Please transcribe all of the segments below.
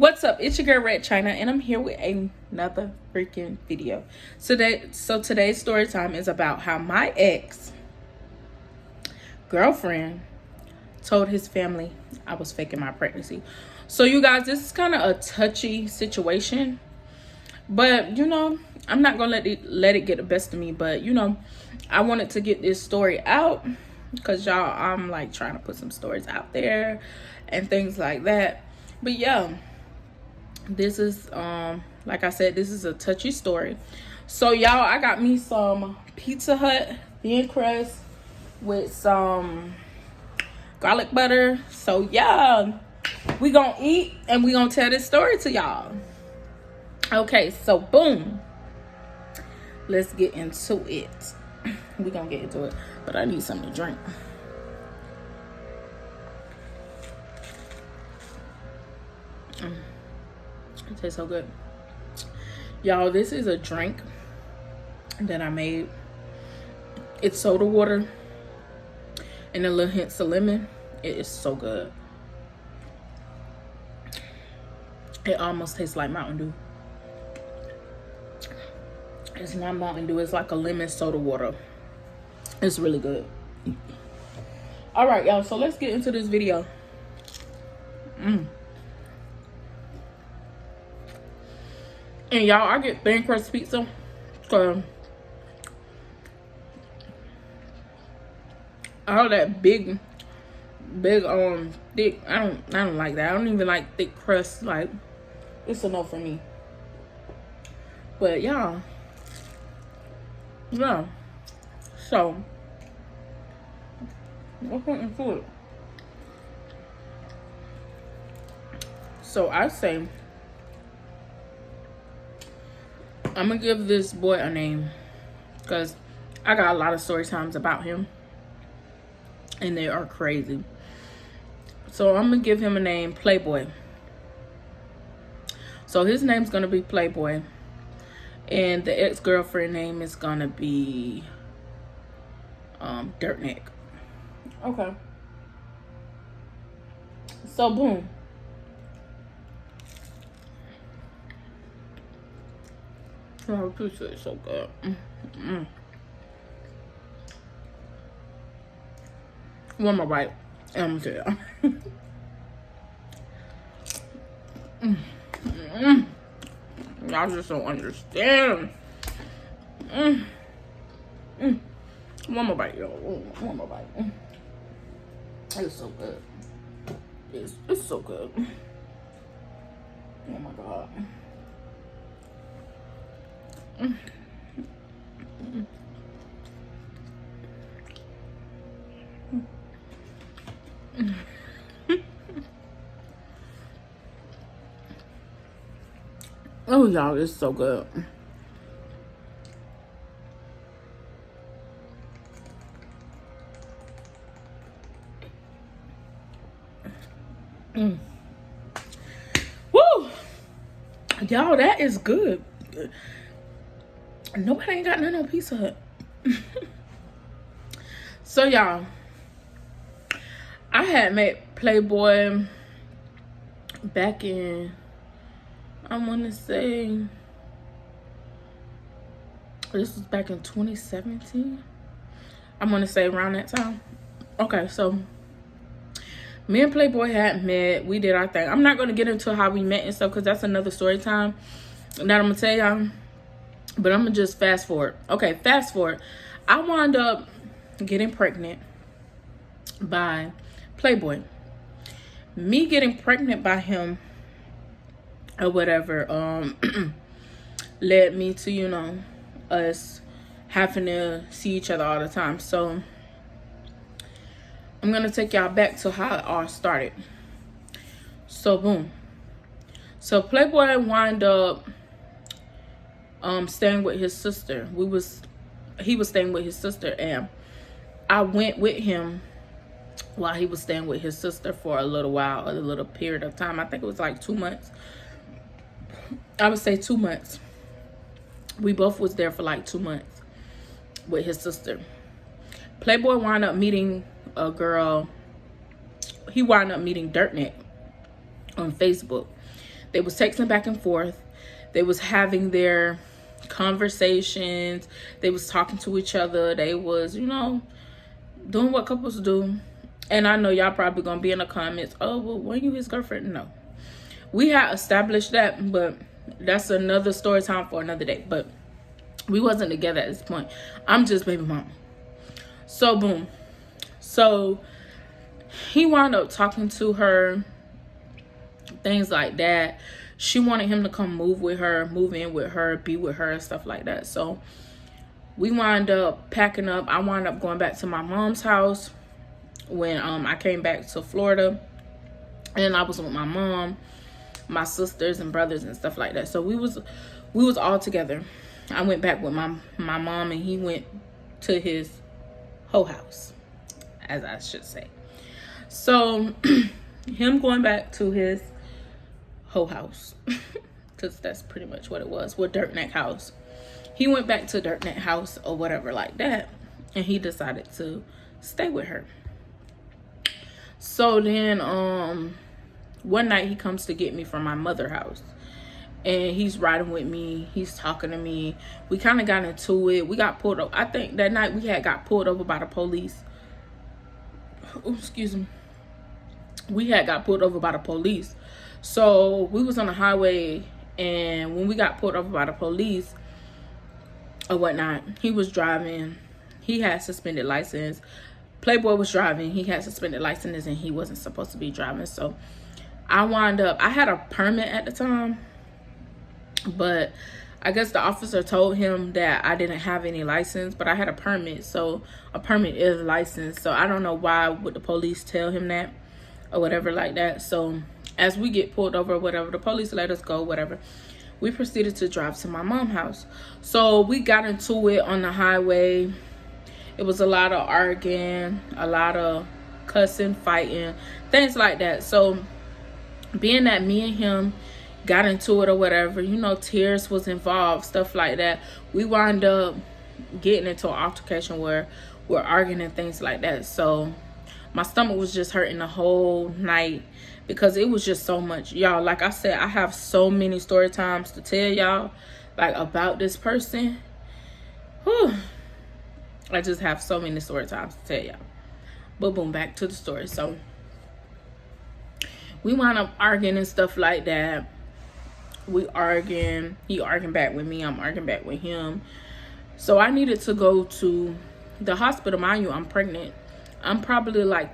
What's up? It's your girl Red China, and I'm here with another freaking video. Today's story time is about how my ex girlfriend told his family I was faking my pregnancy. So you guys, this is kind of a touchy situation, but I'm not gonna let it get the best of me. But I wanted to get this story out because y'all, I'm like trying to put some stories out there and things like that. But yeah. This is like I said, this is a touchy story. So y'all, I got me some Pizza Hut thin crust with some garlic butter. So yeah, we gonna eat and we gonna tell this story to y'all. Okay, so boom, let's get into it. We gonna get into it, but I need something to drink. It tastes so good. Y'all, this is a drink that I made. It's soda water and a little hints of lemon. It is so good. It almost tastes like Mountain Dew. It's not Mountain Dew. It's like a lemon soda water. It's really good. All right, y'all. So let's get into this video. And y'all, I get thin crust pizza because all that big thick. I don't like that. I don't even like thick crust. Like, it's a no for me. But y'all, yeah. So let's get into it. So I say, I'm gonna give this boy a name because I got a lot of story times about him and they are crazy. So I'm gonna give him a name, Playboy. So his name's gonna be Playboy, and the ex-girlfriend name is gonna be Dirtneck. Okay. So boom. Oh, pizza is so good. One more bite, and I'm gonna tell you. Y'all just don't understand. One more bite, y'all. One more bite. It's so good. It's so good. Oh my god. Oh y'all, it's so good. Woo! Y'all, that is good. Nobody ain't got none on Pizza Hut. So y'all, I had met Playboy back in, I want to say, this was back in 2017. I'm going to say around that time. Okay, so me and Playboy had met. We did our thing. I'm not going to get into how we met and stuff because that's another story time that I'm going to tell y'all. But I'm going to just fast forward. Okay, fast forward. I wound up getting pregnant by Playboy. Me getting pregnant by him or whatever led me to, us having to see each other all the time. So I'm going to take y'all back to how it all started. So boom. So Playboy wound up staying with his sister. He was staying with his sister, and I went with him while he was staying with his sister for a little while, a little period of time. I think it was like 2 months. I would say 2 months. We both was there for like 2 months with his sister. Playboy wound up meeting a girl. He wound up meeting Dirtneck on Facebook. They was texting back and forth. They was having their conversations. They was talking to each other. They was, you know, doing what couples do. And I know y'all probably gonna be in the comments, oh, well, weren't you his girlfriend? No. We had established that, but that's another story time for another day. But we wasn't together at this point. I'm just baby mama. So boom. So he wound up talking to her, things like that. She wanted him to come move in with her, be with her, and stuff like that. So we wound up packing up. I wound up going back to my mom's house when I came back to Florida, and I was with my mom, my sisters and brothers and stuff like that. So we was all together. I went back with my mom, and he went to his whole house, as I should say. So him going back to his whole house, because that's pretty much what it was, with Dirt Neck House. He went back to Dirt Neck House or whatever like that, and he decided to stay with her. So then one night he comes to get me from my mother's house, and he's riding with me. He's talking to me. We kind of got into it. We got pulled over. I think that night we had got pulled over by the police. Oh, excuse me. We had got pulled over by the police. So we was on the highway, and when we got pulled over by the police or whatnot, he was driving. He had suspended license. Playboy was driving. He had suspended license, and he wasn't supposed to be driving. So I had a permit at the time, but I guess the officer told him that I didn't have any license, but I had a permit. So a permit is licensed. So I don't know why would the police tell him that or whatever like that. So as we get pulled over, whatever, the police let us go, whatever. We proceeded to drive to my mom's house. So we got into it on the highway. It was a lot of arguing, a lot of cussing, fighting, things like that. So being that me and him got into it or whatever, you know, tears was involved, stuff like that. We wound up getting into an altercation where we're arguing and things like that. So my stomach was just hurting the whole night because it was just so much. Y'all, like I said, I have so many story times to tell y'all, like, about this person. Whew. I just have so many story times to tell y'all. But boom, back to the story. So we wound up arguing and stuff like that. We arguing. He arguing back with me. I'm arguing back with him. So I needed to go to the hospital. Mind you, I'm pregnant. I'm probably like,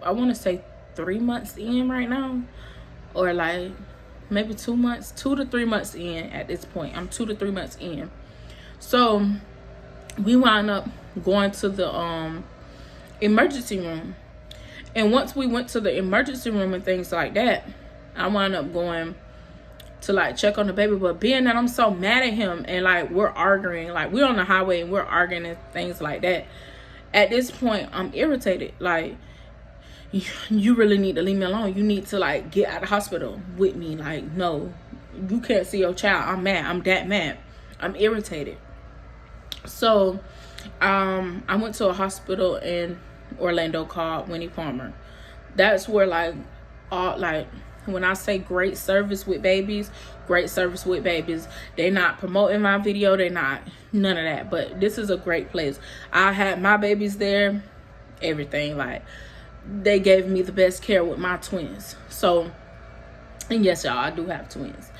I want to say 3 months in right now. Or like maybe 2 months, 2 to 3 months in at this point. I'm 2 to 3 months in. So we wound up going to the emergency room. And once we went to the emergency room and things like that, I wound up going to like check on the baby. But being that I'm so mad at him and like we're arguing, like we're on the highway and we're arguing and things like that, at this point I'm irritated. Like, you really need to leave me alone. You need to like get out of the hospital with me. Like, no, you can't see your child. I'm mad. I'm that mad. I'm irritated. So I went to a hospital in Orlando called Winnie Palmer. That's where like all, like, when I say great service with babies, they're not promoting my video. They're not none of that. But this is a great place. I had my babies there, everything. Like, they gave me the best care with my twins. So, and yes, y'all, I do have twins.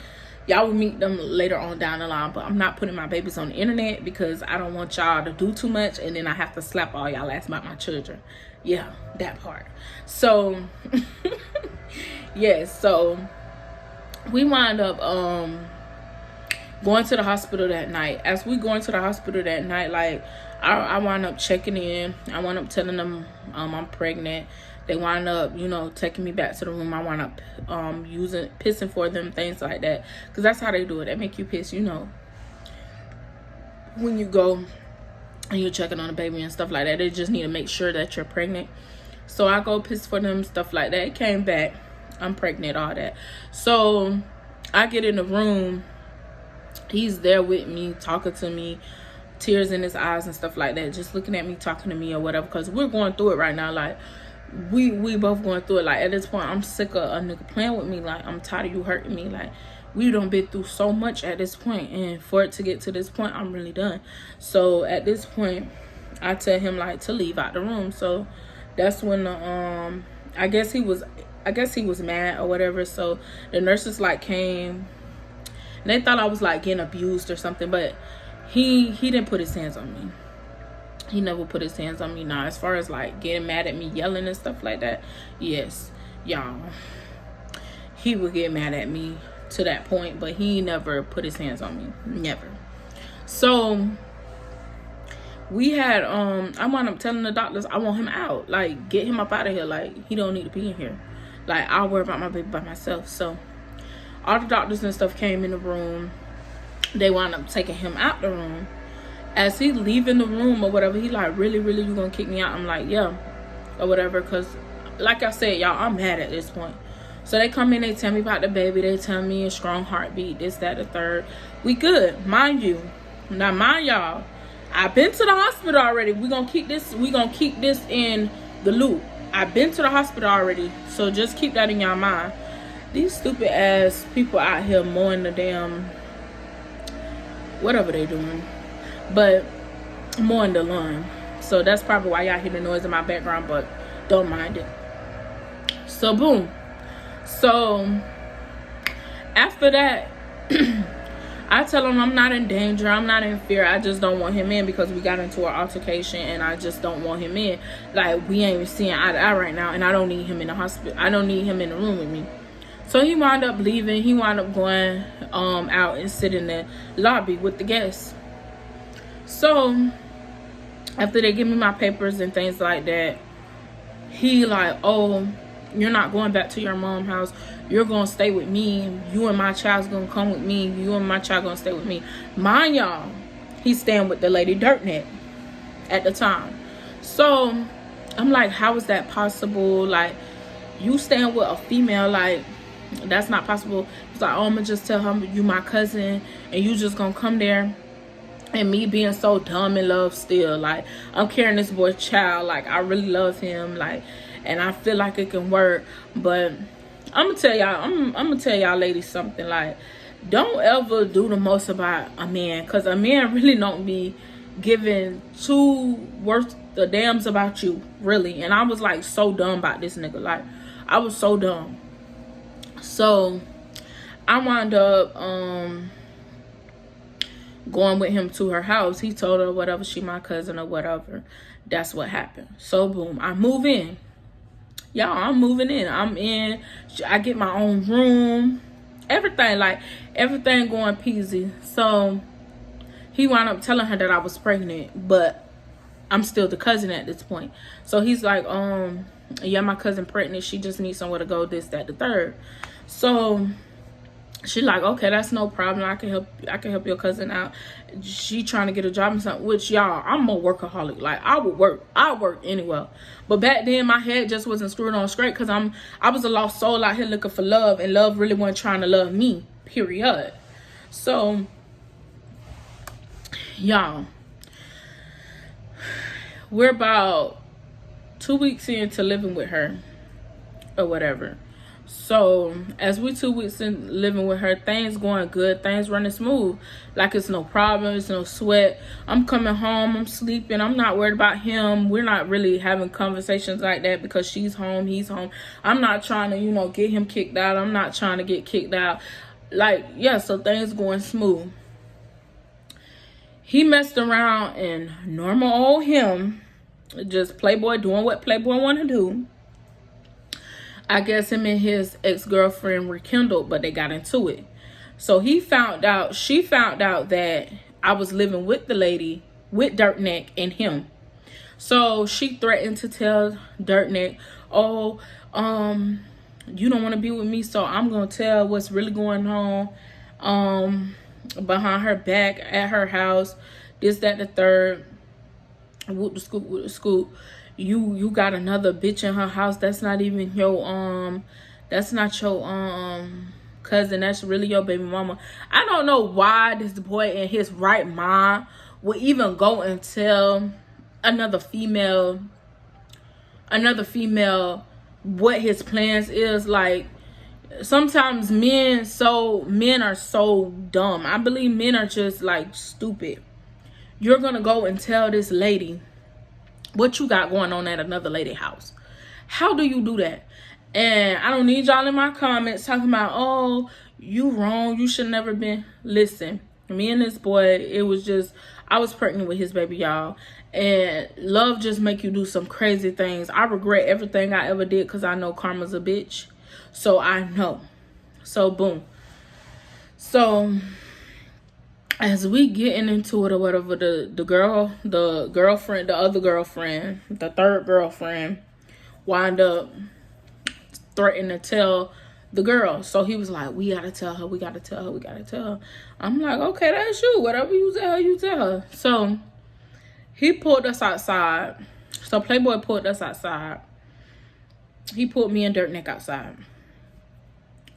Y'all will meet them later on down the line, but I'm not putting my babies on the internet because I don't want y'all to do too much and then I have to slap all y'all ass about my children. Yeah, that part. So, yes, so we wind up going to the hospital that night. As we going to the hospital that night, like, I wound up checking in. I wound up telling them I'm pregnant. They wind up, you know, taking me back to the room. I wind up pissing for them, things like that. Because that's how they do it. They make you piss, you know. When you go and you're checking on the baby and stuff like that, they just need to make sure that you're pregnant. So I go piss for them, stuff like that. It came back. I'm pregnant, all that. So I get in the room. He's there with me, talking to me. Tears in his eyes and stuff like that. Just looking at me, talking to me or whatever. Because we're going through it right now. Like, we both going through it. Like, at this point, I'm sick of a nigga playing with me. Like, I'm tired of you hurting me. Like, we done been through so much at this point, and for it to get to this point, I'm really done. So at this point, I tell him like to leave out the room. So that's when the I guess he was mad or whatever. So the nurses like came, and they thought I was like getting abused or something, but he didn't put his hands on me. He never put his hands on me. Now, as far as like getting mad at me, yelling and stuff like that, yes, y'all, he would get mad at me to that point, but he never put his hands on me. Never. So we had I wound up telling the doctors I want him out. Like, get him up out of here. Like, he don't need to be in here. Like, I'll worry about my baby by myself. So all the doctors and stuff came in the room. They wound up taking him out the room. As he leaving the room or whatever, he like, really, you gonna kick me out? I'm like, yeah, or whatever. Because like I said, y'all, I'm mad at this point. So they come in, they tell me about the baby. They tell me a strong heartbeat, this, that, the third. We good, mind you. Now, mind y'all, I've been to the hospital already. We gonna keep this in the loop. I've been to the hospital already. So just keep that in your mind. These stupid ass people out here mowing the damn, whatever they doing. But mowing the lawn. So that's probably why y'all hear the noise in my background, but don't mind it. So boom. So after that, I tell him I'm not in danger, I'm not in fear. I just don't want him in because we got into an altercation, and I just don't want him in. Like, we ain't even seeing eye to eye right now, and I don't need him in the hospital. I don't need him in the room with me. So he wound up leaving. He wound up going out and sit in the lobby with the guests. So after they give me my papers and things like that, he like, oh, you're not going back to your mom's house. You're gonna stay with me. You and my child's gonna come with me. You and my child gonna stay with me. Mind y'all, he's staying with the lady Dirtneck at the time. So I'm like, how is that possible? Like, you staying with a female, like, that's not possible. He's like, oh, I'm gonna just tell her you my cousin, and you just gonna come there. And me being so dumb in love still, like, I'm carrying this boy's child, like, I really love him, like, and I feel like it can work. But I'm gonna tell y'all ladies something, like, don't ever do the most about a man, because a man really don't be giving two worth the dams about you, really. And I was like so dumb about this nigga, like, I was so dumb. So I wound up going with him to her house. He told her whatever, she my cousin or whatever. That's what happened. So boom, I move in. Y'all, I'm moving in. I'm in. I get my own room. Everything, like, everything going peasy. So he wound up telling her that I was pregnant, but I'm still the cousin at this point. So he's like, yeah, my cousin pregnant. She just needs somewhere to go, this, that, the third. So she like, okay, that's no problem. I can help your cousin out. She trying to get a job and something, which, y'all, I'm a workaholic. Like, I work anywhere. But back then my head just wasn't screwed on straight, because I was a lost soul out here looking for love, and love really wasn't trying to love me, period. So y'all, we're about 2 weeks into living with her or whatever. So as we 2 weeks in living with her, things going good, things running smooth, like it's no problem, it's no sweat. I'm coming home, I'm sleeping, I'm not worried about him. We're not really having conversations like that, because she's home, he's home. I'm not trying to, get him kicked out. I'm not trying to get kicked out. Like, yeah, so things going smooth. He messed around, and normal old him, just playboy, doing what playboy want to do. I guess him and his ex-girlfriend rekindled, but they got into it. So she found out that I was living with the lady, with Dirtneck and him. So she threatened to tell Dirtneck, oh, you don't want to be with me, so I'm going to tell what's really going on behind her back at her house, this, that, the third. Whoop the scoop. You got another bitch in her house. That's not even your that's not your cousin. That's really your baby mama. I don't know why this boy in his right mind would even go and tell another female another female what his plans is. Like, sometimes men are so dumb. I believe men are just like stupid. You're gonna go and tell this lady what you got going on at another lady house. How do you do that? And I don't need y'all in my comments talking about, oh, you wrong, you should never been. Listen, me and this boy, it was just, I was pregnant with his baby, y'all. And love just make you do some crazy things. I regret everything I ever did because I know karma's a bitch. So I know. So boom. So as we getting into it or whatever, the girlfriend, the other girlfriend, the third girlfriend wind up threatening to tell the girl. So he was like, we gotta tell her, we gotta tell her, we gotta tell her. I'm like, okay, that's you. Whatever you tell her, you tell her. So he pulled us outside. So Playboy pulled us outside. He pulled me and Dirt Neck outside.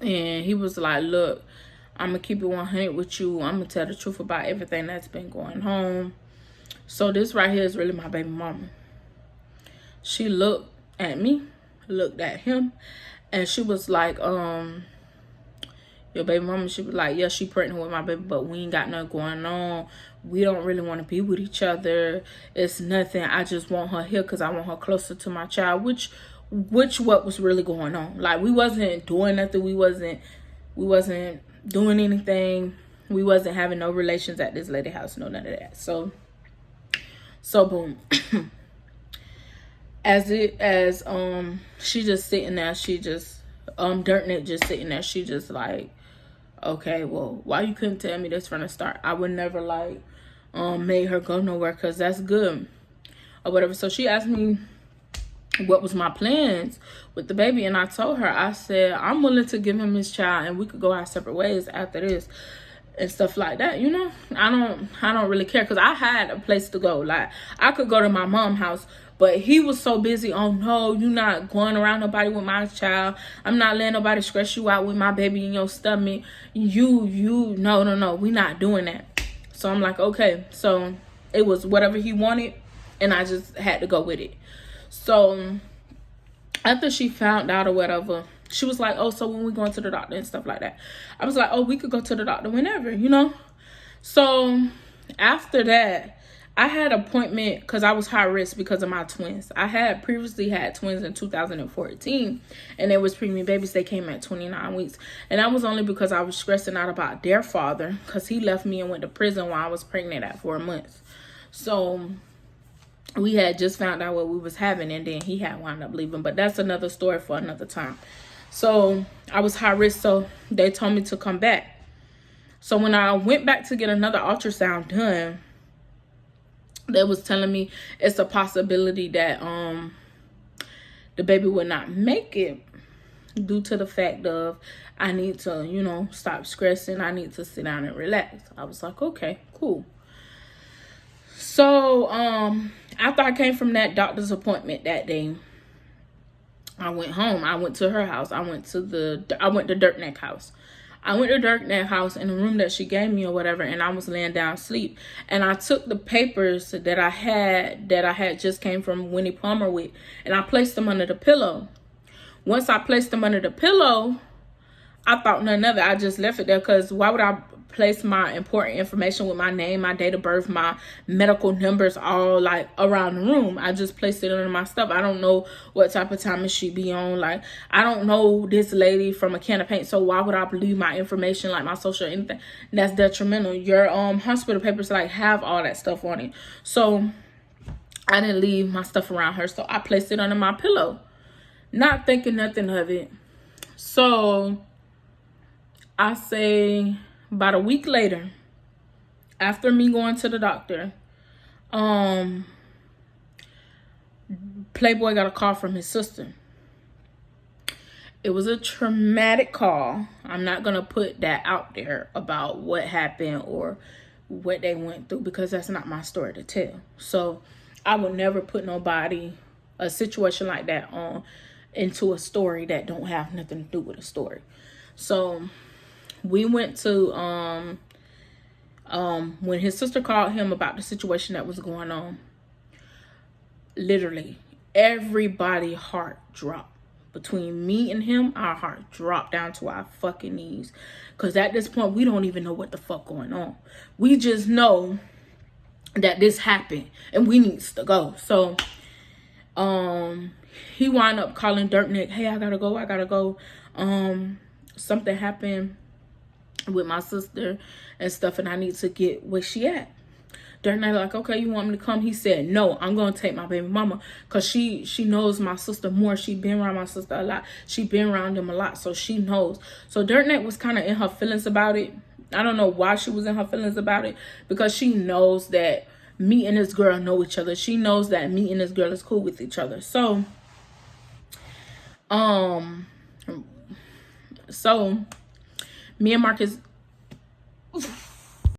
And he was like, look, I'm gonna keep it 100 with you. I'm gonna tell the truth about everything that's been going on. So this right here is really my baby mama. She looked at me, looked at him, and she was like, your baby mama, she was like, yeah, she pregnant with my baby, but we ain't got nothing going on. We don't really want to be with each other. It's nothing. I just want her here because I want her closer to my child, which what was really going on. Like, we wasn't doing nothing. We wasn't doing anything. We wasn't having no relations at this lady house, no none of that. So boom. as she just sitting there, she just Dirt Neck just sitting there, she just like, okay, well, why you couldn't tell me this from the start? I would never like made her go nowhere because that's good or whatever. So she asked me what was my plans with the baby, and I told her, I said, I'm willing to give him his child and we could go our separate ways after this and stuff like that. You know, I don't really care because I had a place to go. Like, I could go to my mom's house, but he was so busy on, no, you're not going around nobody with my child. I'm not letting nobody stress you out with my baby in your stomach. No, we not doing that. So I'm like, okay. So it was whatever he wanted, and I just had to go with it. So after she found out or whatever, she was like, oh, so when we going to the doctor and stuff like that? I was like, oh, we could go to the doctor whenever, you know? So after that, I had an appointment because I was high risk because of my twins. I had previously had twins in 2014, and they was preemie babies. They came at 29 weeks. And that was only because I was stressing out about their father because he left me and went to prison while I was pregnant at 4 months. So we had just found out what we was having, and then he had wound up leaving. But that's another story for another time. So I was high risk, so they told me to come back. So when I went back to get another ultrasound done, they was telling me it's a possibility that the baby would not make it due to the fact of I need to, you know, stop stressing. I need to sit down and relax. I was like, okay, cool. So after I came from that doctor's appointment that day, I went home. I went to her house. I went to Dirt Neck house. I went to Dirt Neck house in the room that she gave me or whatever, and I was laying down asleep. And I took the papers that I had just came from Winnie Palmer with, and I placed them under the pillow. Once I placed them under the pillow, I thought none of it. I just left it there because why would I place my important information with my name, my date of birth, my medical numbers all like around the room? I just placed it under my stuff. I don't know what type of time she be on. Like, I don't know this lady from a can of paint, so why would I leave my information, like my social or anything? That's detrimental. Your hospital papers like have all that stuff on it. So I didn't leave my stuff around her, so I placed it under my pillow, not thinking nothing of it. So I say about a week later, after me going to the doctor, Playboy got a call from his sister. It was a traumatic call. I'm not going to put that out there about what happened or what they went through because that's not my story to tell. So I would never put nobody, a situation like that into a story that don't have nothing to do with a story. So we went to when his sister called him about the situation that was going on, literally everybody heart dropped. Between me and him, our heart dropped down to our fucking knees. Because at this point, we don't even know what the fuck going on. We just know that this happened and we needs to go. So he wound up calling Dirt Nick, hey, I gotta go. Something happened with my sister and stuff, and I need to get where she at. Dirt Nick like, okay, you want me to come? He said, no, I'm gonna take my baby mama, because she knows my sister more. She been around my sister a lot. She been around them a lot, so she knows. So Dirt Nick was kind of in her feelings about it. I don't know why she was in her feelings about it, because she knows that me and this girl know each other. She knows that me and this girl is cool with each other. So me and Marcus